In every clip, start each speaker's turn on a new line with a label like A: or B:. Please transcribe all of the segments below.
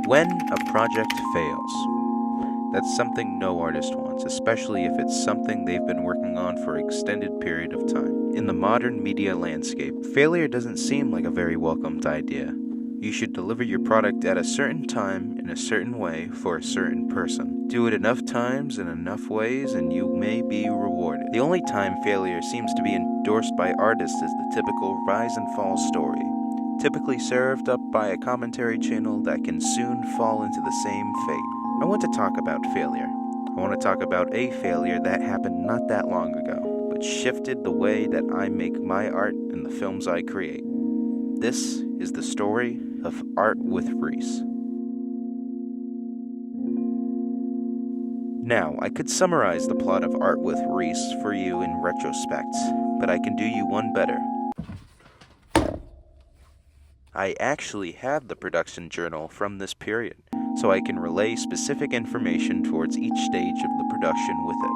A: When a project fails. That's something no artist wants, especially if it's something they've been working on for an extended period of time. In the modern media landscape, failure doesn't seem like a very welcomed idea. You should deliver your product at a certain time in a certain way for a certain person. Do it enough times in enough ways and you may be rewarded. The only time failure seems to be endorsed by artists is the typical rise and fall story, typically served up by a commentary channel that can soon fall into the same fate. I want to talk about failure. I want to talk about a failure that happened not that long ago, but shifted the way that I make my art and the films I create. This is the story of Art with Reese. Now, I could summarize the plot of Art with Reese for you in retrospect, but I can do you one better. I actually have the production journal from this period, so I can relay specific information towards each stage of the production with it.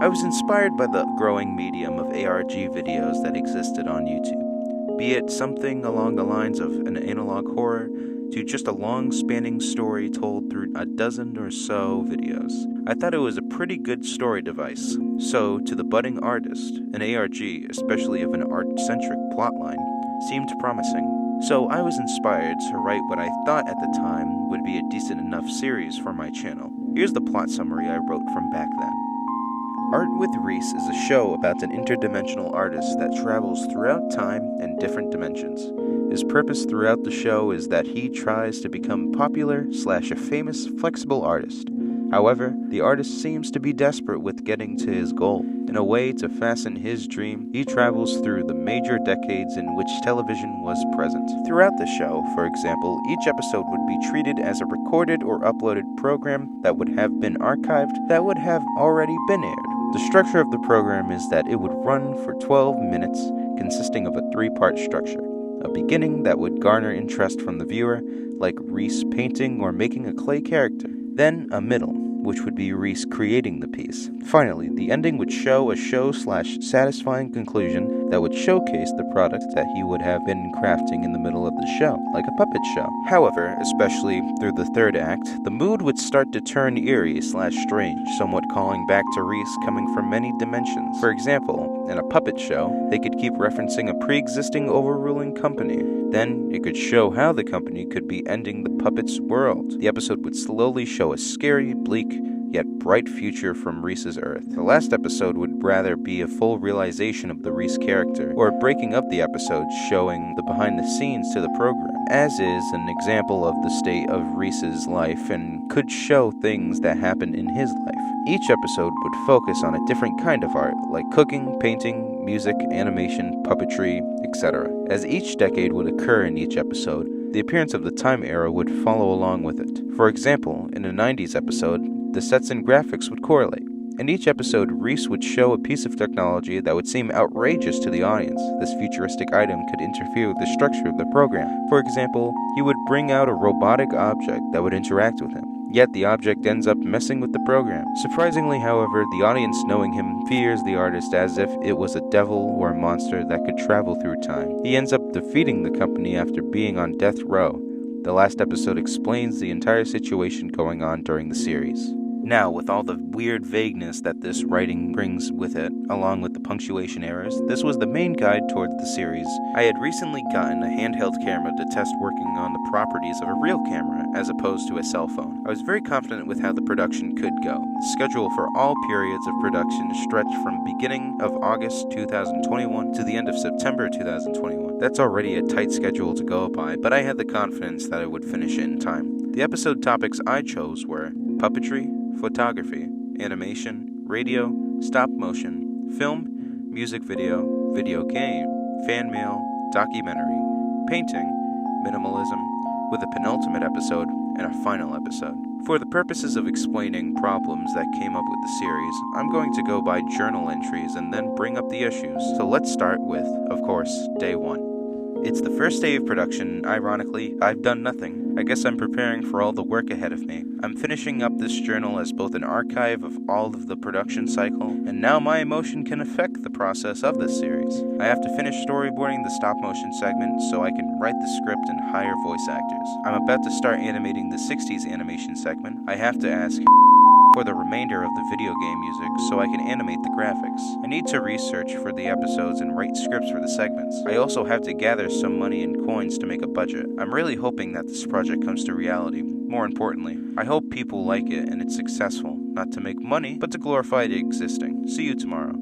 A: I was inspired by the growing medium of ARG videos that existed on YouTube, be it something along the lines of an analog horror to just a long-spanning story told through a dozen or so videos. I thought it was a pretty good story device, so to the budding artist, an ARG, especially of an art-centric plotline, seemed promising. So I was inspired to write what I thought at the time would be a decent enough series for my channel. Here's the plot summary I wrote from back then. Art with Reese is a show about an interdimensional artist that travels throughout time and different dimensions. His purpose throughout the show is that he tries to become popular/a famous flexible artist. However, the artist seems to be desperate with getting to his goal. In a way to fasten his dream, he travels through the major decades in which television was present. Throughout the show, for example, each episode would be treated as a recorded or uploaded program that would have been archived, that would have already been aired. The structure of the program is that it would run for 12 minutes, consisting of a 3-part structure. A beginning that would garner interest from the viewer, like Reese painting or making a clay character. Then a middle, which would be Reese creating the piece. Finally, the ending would show a show/satisfying conclusion that would showcase the product that he would have been crafting in the middle of the show, like a puppet show. However, especially through the third act, the mood would start to turn eerie/strange, somewhat calling back to Reese coming from many dimensions. For example, in a puppet show, they could keep referencing a pre-existing overruling company. Then, it could show how the company could be ending the puppet's world. The episode would slowly show a scary, bleak, yet bright future from Reese's Earth. The last episode would rather be a full realization of the Reese character, or breaking up the episode showing the behind the scenes to the program, as is an example of the state of Reese's life and could show things that happened in his life. Each episode would focus on a different kind of art, like cooking, painting, music, animation, puppetry, etc. As each decade would occur in each episode, the appearance of the time era would follow along with it. For example, in a 90s episode, the sets and graphics would correlate. In each episode, Reese would show a piece of technology that would seem outrageous to the audience. This futuristic item could interfere with the structure of the program. For example, he would bring out a robotic object that would interact with him. Yet the object ends up messing with the program. Surprisingly, however, the audience knowing him fears the artist as if it was a devil or a monster that could travel through time. He ends up defeating the company after being on death row. The last episode explains the entire situation going on during the series. Now, with all the weird vagueness that this writing brings with it, along with the punctuation errors, this was the main guide towards the series. I had recently gotten a handheld camera to test working on the properties of a real camera, as opposed to a cell phone. I was very confident with how the production could go. The schedule for all periods of production stretched from beginning of August 2021 to the end of September 2021. That's already a tight schedule to go by, but I had the confidence that I would finish it in time. The episode topics I chose were puppetry, photography, animation, radio, stop motion, film, music video, video game, fan mail, documentary, painting, minimalism, with a penultimate episode and a final episode. For the purposes of explaining problems that came up with the series, I'm going to go by journal entries and then bring up the issues. So let's start with, of course, day 1. It's the first day of production. Ironically, I've done nothing. I guess I'm preparing for all the work ahead of me. I'm finishing up this journal as both an archive of all of the production cycle, and now my emotion can affect the process of this series. I have to finish storyboarding the stop-motion segment so I can write the script and hire voice actors. I'm about to start animating the 60s animation segment. I have to ask for the remainder of the video game music so I can animate the graphics. I need to research for the episodes and write scripts for the segments. I also have to gather some money and coins to make a budget. I'm really hoping that this project comes to reality. More importantly, I hope people like it and it's successful, not to make money, but to glorify the existing. See you tomorrow.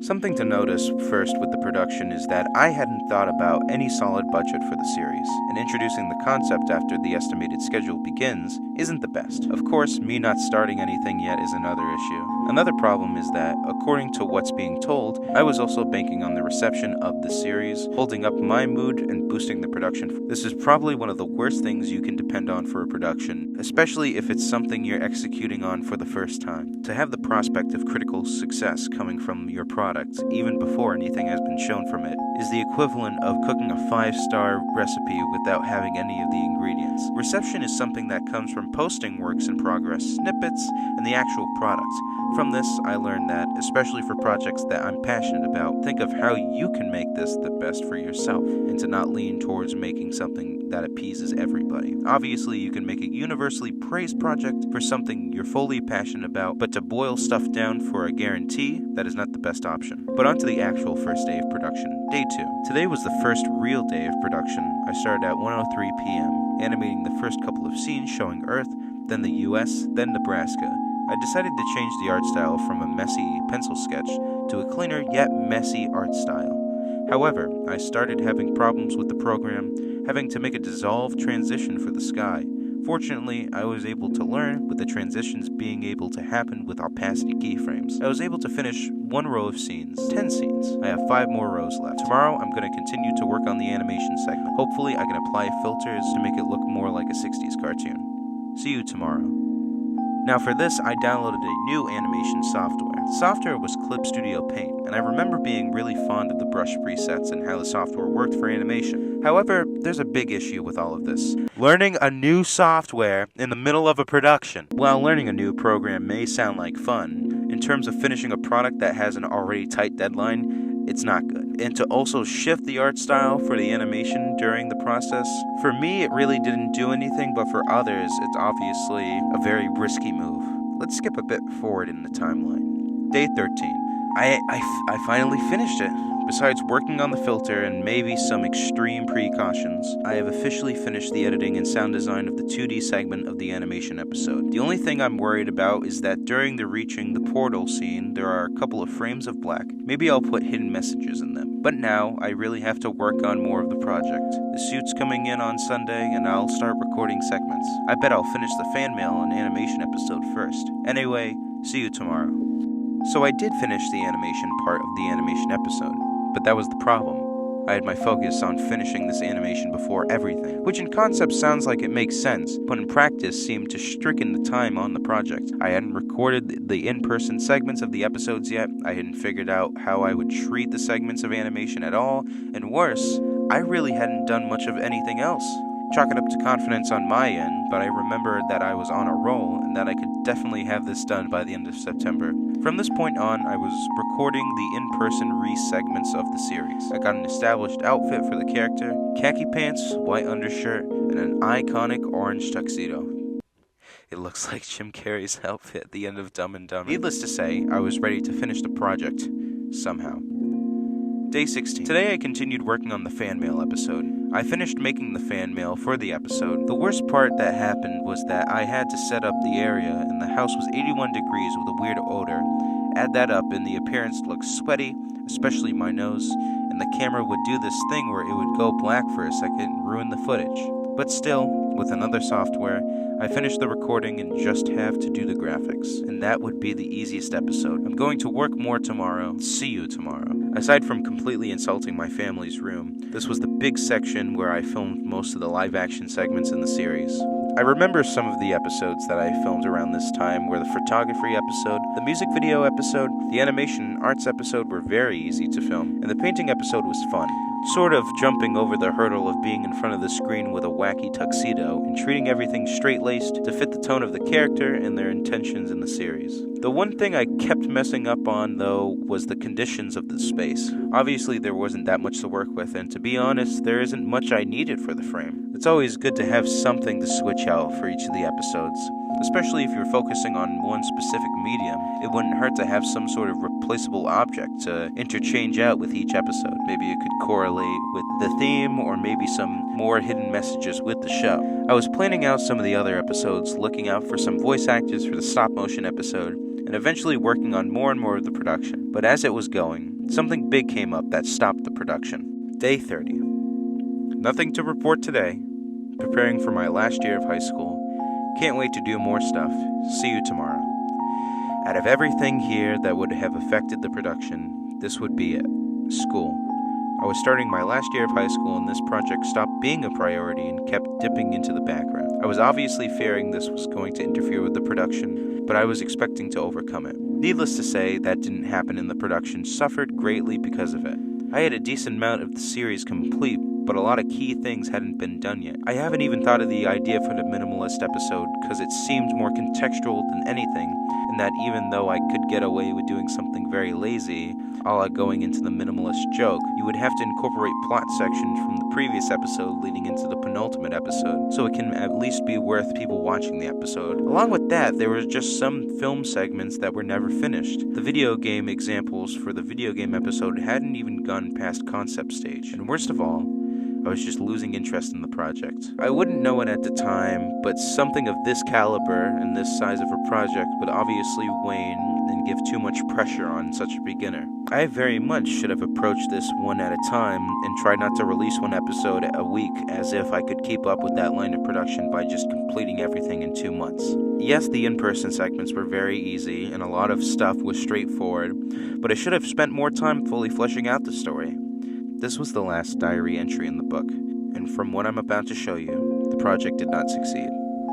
A: Something to notice first with the production is that I hadn't thought about any solid budget for the series, and introducing the concept after the estimated schedule begins isn't the best. Of course, me not starting anything yet is another issue. Another problem is that, according to what's being told, I was also banking on the reception of the series, holding up my mood and boosting the production. This is probably one of the worst things you can depend on for a production, especially if it's something you're executing on for the first time. To have the prospect of critical success coming from your product, even before anything has been shown from it, is the equivalent of cooking a 5-star recipe without having any of the ingredients. Reception is something that comes from posting works in progress, snippets, and the actual product. From this, I learned that, especially for projects that I'm passionate about, think of how you can make this the best for yourself, and to not lean towards making something that appeases everybody. Obviously, you can make a universally praised project for something you're fully passionate about, but to boil stuff down for a guarantee, that is not the best option. But on to the actual first day of production, day 2. Today was the first real day of production. I started at 1:03 p.m., animating the first couple of scenes showing Earth, then the US, then Nebraska. I decided to change the art style from a messy pencil sketch to a cleaner yet messy art style. However, I started having problems with the program, having to make a dissolve transition for the sky. Fortunately, I was able to learn with the transitions being able to happen with opacity keyframes. I was able to finish 1 row of scenes, 10 scenes. I have 5 more rows left. Tomorrow, I'm going to continue to work on the animation segment. Hopefully, I can apply filters to make it look more like a 60s cartoon. See you tomorrow. Now for this, I downloaded a new animation software. The software was Clip Studio Paint, and I remember being really fond of the brush presets and how the software worked for animation. However, there's a big issue with all of this. Learning a new software in the middle of a production. While learning a new program may sound like fun, in terms of finishing a product that has an already tight deadline, it's not good. And to also shift the art style for the animation during the process, for me it really didn't do anything, but for others it's obviously a very risky move. Let's skip a bit forward in the timeline. Day 13. I finally finished it. Besides working on the filter and maybe some extreme precautions, I have officially finished the editing and sound design of the 2D segment of the animation episode. The only thing I'm worried about is that during the reaching the portal scene, there are a couple of frames of black. Maybe I'll put hidden messages in them. But now, I really have to work on more of the project. The suit's coming in on Sunday, and I'll start recording segments. I bet I'll finish the fan mail and animation episode first. Anyway, see you tomorrow. So I did finish the animation part of the animation episode. But that was the problem. I had my focus on finishing this animation before everything, which in concept sounds like it makes sense, but in practice seemed to stricken the time on the project. I hadn't recorded the in-person segments of the episodes yet, I hadn't figured out how I would treat the segments of animation at all, and worse, I really hadn't done much of anything else. Chalk it up to confidence on my end, but I remembered that I was on a roll and that I could definitely have this done by the end of September. From this point on, I was recording the in-person re-segments of the series. I got an established outfit for the character, khaki pants, white undershirt, and an iconic orange tuxedo. It looks like Jim Carrey's outfit at the end of Dumb and Dumber. Needless to say, I was ready to finish the project, somehow. Day 16. Today I continued working on the fan mail episode. I finished making the fan mail for the episode. The worst part that happened was that I had to set up the area and the house was 81 degrees with a weird odor. Add that up and the appearance looked sweaty, especially my nose, and the camera would do this thing where it would go black for a second and ruin the footage. But still, with another software, I finished the recording and just have to do the graphics. And that would be the easiest episode. I'm going to work more tomorrow. See you tomorrow. Aside from completely insulting my family's room, this was the big section where I filmed most of the live-action segments in the series. I remember some of the episodes that I filmed around this time were the photography episode, the music video episode, the animation and arts episode were very easy to film, and the painting episode was fun. sort of jumping over the hurdle of being in front of the screen with a wacky tuxedo and treating everything straight-laced to fit the tone of the character and their intentions in the series. The one thing I kept messing up on, though, was the conditions of the space. Obviously, there wasn't that much to work with, and to be honest, there isn't much I needed for the frame. It's always good to have something to switch out for each of the episodes. Especially if you're focusing on one specific medium, it wouldn't hurt to have some sort of replaceable object to interchange out with each episode. Maybe it could correlate with the theme, or maybe some more hidden messages with the show. I was planning out some of the other episodes, looking out for some voice actors for the stop-motion episode, and eventually working on more and more of the production. But as it was going, something big came up that stopped the production. Day 30. Nothing to report today. Preparing for my last year of high school. Can't wait to do more stuff. See you tomorrow. Out of everything here that would have affected the production, this would be it. School. I was starting my last year of high school and this project stopped being a priority and kept dipping into the background. I was obviously fearing this was going to interfere with the production, but I was expecting to overcome it. Needless to say, that didn't happen and the production suffered greatly because of it. I had a decent amount of the series complete, but a lot of key things hadn't been done yet. I haven't even thought of the idea for the minimalist episode because it seemed more contextual than anything, and that even though I could get away with doing something very lazy, a la going into the minimalist joke, you would have to incorporate plot sections from the previous episode leading into the penultimate episode, so it can at least be worth people watching the episode. Along with that, there were just some film segments that were never finished. The video game examples for the video game episode hadn't even gone past concept stage, and worst of all, I was just losing interest in the project. I wouldn't know it at the time, but something of this caliber and this size of a project would obviously wane and give too much pressure on such a beginner. I very much should have approached this one at a time and tried not to release one episode a week as if I could keep up with that line of production by just completing everything in 2 months. Yes, the in-person segments were very easy and a lot of stuff was straightforward, but I should have spent more time fully fleshing out the story. This was the last diary entry in the book, and from what I'm about to show you, the project did not succeed.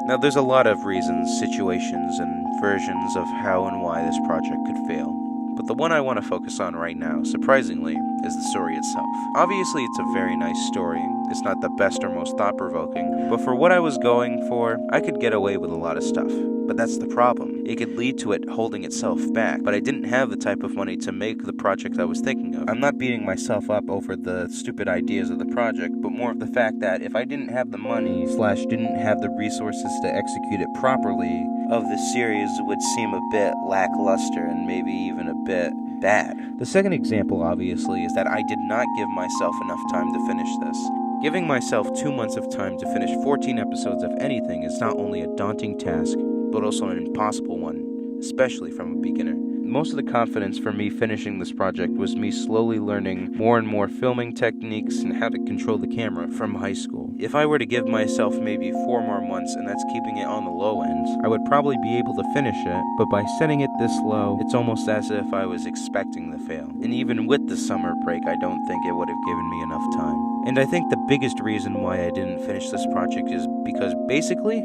A: Now, there's a lot of reasons, situations, and versions of how and why this project could fail, but the one I want to focus on right now, surprisingly, is the story itself. Obviously, it's a very nice story. It's not the best or most thought-provoking, but for what I was going for, I could get away with a lot of stuff. But that's the problem. It could lead to it holding itself back, but I didn't have the type of money to make the project I was thinking of. I'm not beating myself up over the stupid ideas of the project, but more of the fact that if I didn't have the money / didn't have the resources to execute it properly, of the series would seem a bit lackluster and maybe even a bit bad. The second example, obviously, is that I did not give myself enough time to finish this. Giving myself 2 months of time to finish 14 episodes of anything is not only a daunting task, but also an impossible one, especially from a beginner. Most of the confidence for me finishing this project was me slowly learning more and more filming techniques and how to control the camera from high school. If I were to give myself maybe 4 more months, and that's keeping it on the low end, I would probably be able to finish it, but by setting it this low, it's almost as if I was expecting to fail. And even with the summer break, I don't think it would have given me enough time. And I think the biggest reason why I didn't finish this project is because basically,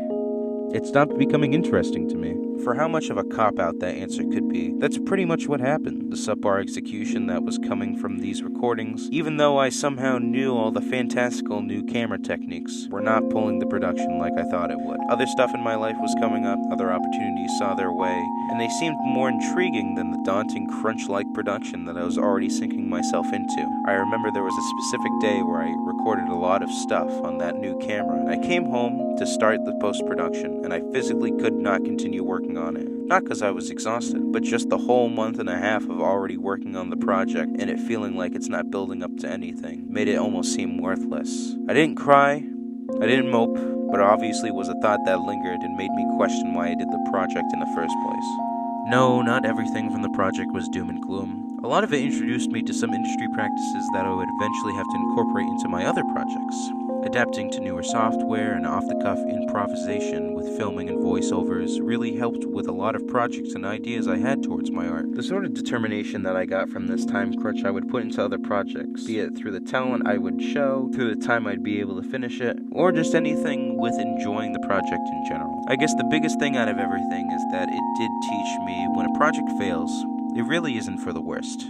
A: it stopped becoming interesting to me. For how much of a cop-out that answer could be, that's pretty much what happened. The subpar execution that was coming from these recordings, even though I somehow knew all the fantastical new camera techniques, were not pulling the production like I thought it would. Other stuff in my life was coming up, other opportunities saw their way, and they seemed more intriguing than the daunting crunch-like production that I was already sinking myself into. I remember there was a specific day where I recorded a lot of stuff on that new camera. I came home to start the post-production, and I physically could not continue working on it. Not because I was exhausted, but just the whole month and a half of already working on the project and it feeling like it's not building up to anything made it almost seem worthless. I didn't cry, I didn't mope, but obviously was a thought that lingered and made me question why I did the project in the first place. No, not everything from the project was doom and gloom. A lot of it introduced me to some industry practices that I would eventually have to incorporate into my other projects. Adapting to newer software and off-the-cuff improvisation with filming and voiceovers really helped with a lot of projects and ideas I had towards my art. The sort of determination that I got from this time crunch I would put into other projects, be it through the talent I would show, through the time I'd be able to finish it, or just anything with enjoying the project in general. I guess the biggest thing out of everything is that it did teach me when a project fails, it really isn't for the worst.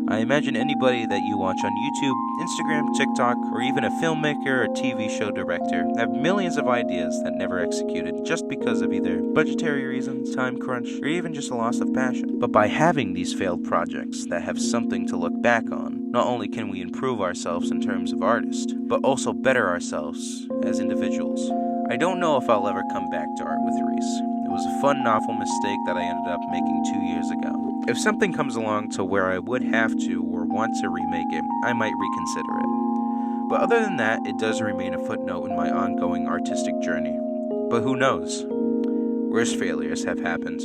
A: I imagine anybody that you watch on YouTube, Instagram, TikTok, or even a filmmaker or TV show director have millions of ideas that never executed just because of either budgetary reasons, time crunch, or even just a loss of passion. But by having these failed projects that have something to look back on, not only can we improve ourselves in terms of artist, but also better ourselves as individuals. I don't know if I'll ever come back to art with Reese. It was a fun, novel mistake that I ended up making 2 years ago. If something comes along to where I would have to or want to remake it, I might reconsider it. But other than that, it does remain a footnote in my ongoing artistic journey. But who knows? Worse failures have happened.